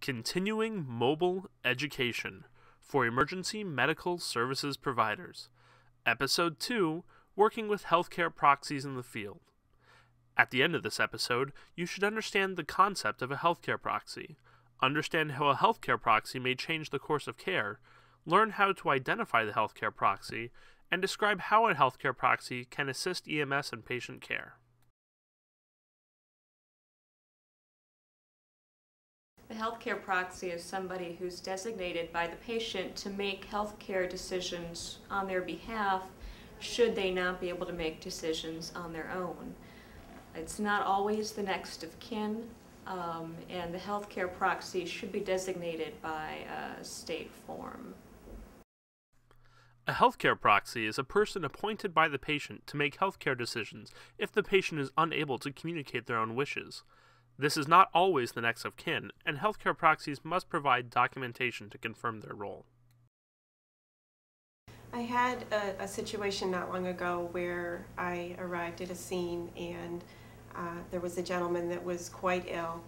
Continuing Mobile Education for Emergency Medical Services Providers. Episode 2, Working with Healthcare Proxies in the Field. At the end of this episode, you should understand the concept of a healthcare proxy, understand how a healthcare proxy may change the course of care, learn how to identify the healthcare proxy, and describe how a healthcare proxy can assist EMS and patient care. The healthcare proxy is somebody who's designated by the patient to make healthcare decisions on their behalf should they not be able to make decisions on their own. It's not always the next of kin, and the healthcare proxy should be designated by a state form. A healthcare proxy is a person appointed by the patient to make healthcare decisions if the patient is unable to communicate their own wishes. This is not always the next of kin, and healthcare proxies must provide documentation to confirm their role. I had a situation not long ago where I arrived at a scene and there was a gentleman that was quite ill.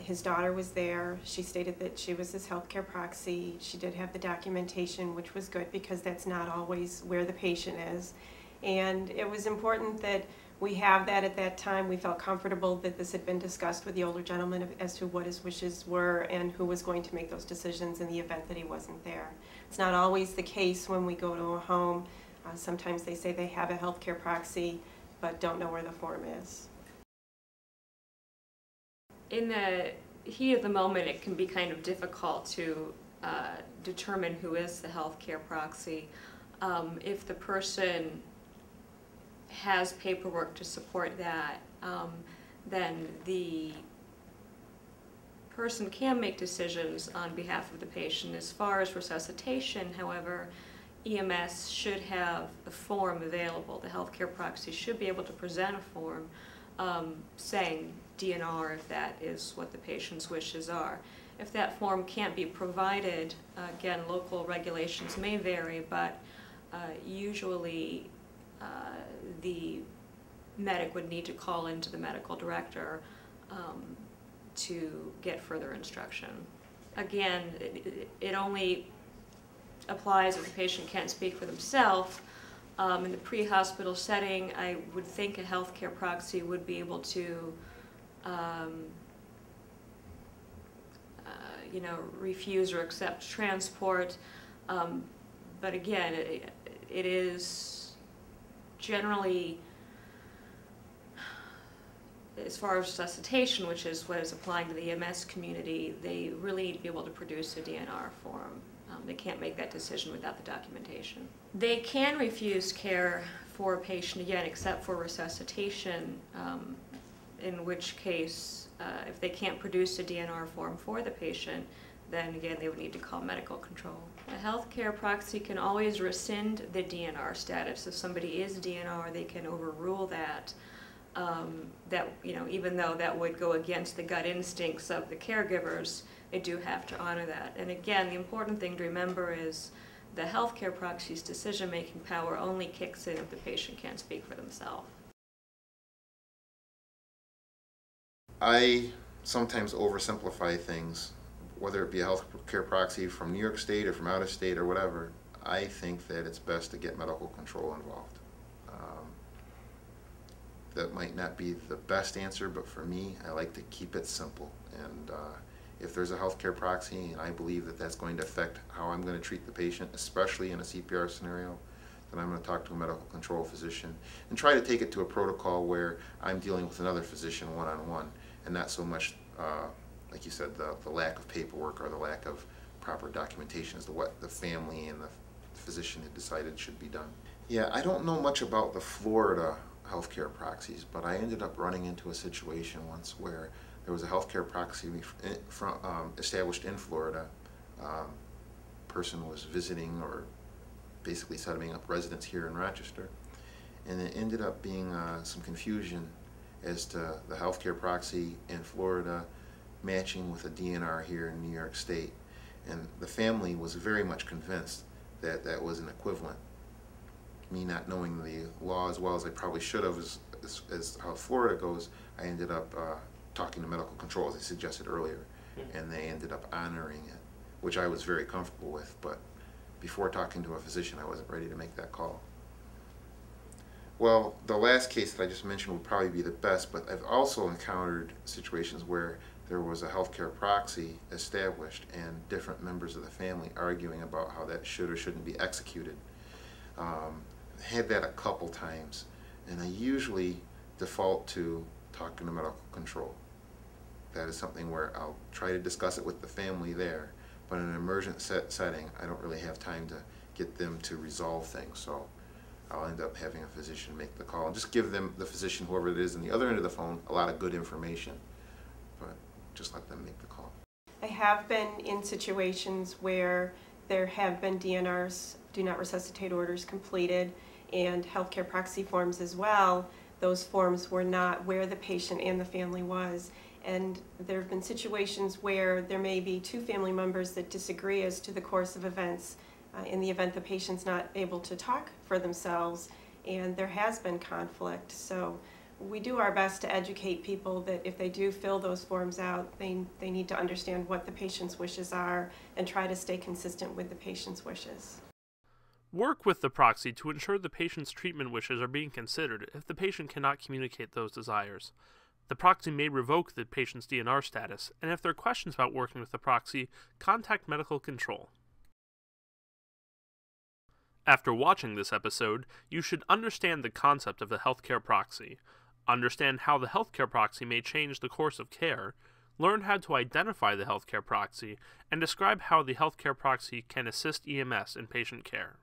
His daughter was there. She stated that she was his healthcare proxy. She did have the documentation, which was good because that's not always where the patient is. And it was important that we have that at that time. We felt comfortable that this had been discussed with the older gentleman as to what his wishes were and who was going to make those decisions in the event that he wasn't there. It's not always the case when we go to a home. Sometimes they say they have a healthcare proxy but don't know where the form is. In the heat of the moment, it can be kind of difficult to determine who is the healthcare proxy. If the person has paperwork to support that, then the person can make decisions on behalf of the patient. As far as resuscitation, however, EMS should have a form available. The healthcare proxy should be able to present a form saying DNR if that is what the patient's wishes are. If that form can't be provided, again, local regulations may vary, but usually the medic would need to call into the medical director to get further instruction. Again, it only applies if the patient can't speak for themselves. In the pre-hospital setting, I would think a healthcare proxy would be able to refuse or accept transport, but again, it is generally, as far as resuscitation, which is what is applying to the EMS community, they really need to be able to produce a DNR form. They can't make that decision without the documentation. They can refuse care for a patient, again, except for resuscitation, in which case, if they can't produce a DNR form for the patient, then again, they would need to call medical control. A healthcare proxy can always rescind the DNR status. If somebody is DNR, they can overrule that. Even though that would go against the gut instincts of the caregivers, they do have to honor that. And again, the important thing to remember is the healthcare proxy's decision-making power only kicks in if the patient can't speak for themselves. I sometimes oversimplify things, whether it be a healthcare proxy from New York State or from out of state or whatever. I think that it's best to get medical control involved. That might not be the best answer, but for me, I like to keep it simple. And if there's a healthcare proxy and I believe that that's going to affect how I'm going to treat the patient, especially in a CPR scenario, then I'm going to talk to a medical control physician and try to take it to a protocol where I'm dealing with another physician one-on-one and not so much, like you said, the lack of paperwork or the lack of proper documentation as to what the family and the physician had decided should be done. Yeah, I don't know much about the Florida healthcare proxies, but I ended up running into a situation once where there was a healthcare proxy established in Florida. Person was visiting or basically setting up residence here in Rochester, and it ended up being some confusion as to the healthcare proxy in Florida matching with a DNR here in New York State, and the family was very much convinced that that was an equivalent. Me not knowing the law as well as I probably should have as how Florida goes, I ended up talking to medical control, as I suggested earlier, and they ended up honoring it, which I was very comfortable with, but before talking to a physician, I wasn't ready to make that call. Well, the last case that I just mentioned would probably be the best, but I've also encountered situations where there was a healthcare proxy established and different members of the family arguing about how that should or shouldn't be executed. Had that a couple times, and I usually default to talking to medical control. That is something where I'll try to discuss it with the family there, but in an emergent setting, I don't really have time to get them to resolve things, so I'll end up having a physician make the call and just give them, the physician, whoever it is on the other end of the phone, a lot of good information, but just let them make the call. I have been in situations where there have been DNRs, do not resuscitate orders, completed, and healthcare proxy forms as well. Those forms were not where the patient and the family was. And there have been situations where there may be two family members that disagree as to the course of events in the event the patient's not able to talk for themselves, and there has been conflict. So we do our best to educate people that if they do fill those forms out, they need to understand what the patient's wishes are and try to stay consistent with the patient's wishes. Work with the proxy to ensure the patient's treatment wishes are being considered if the patient cannot communicate those desires. The proxy may revoke the patient's DNR status, and if there are questions about working with the proxy, contact medical control. After watching this episode, you should understand the concept of the healthcare proxy, understand how the healthcare proxy may change the course of care, learn how to identify the healthcare proxy, and describe how the healthcare proxy can assist EMS in patient care.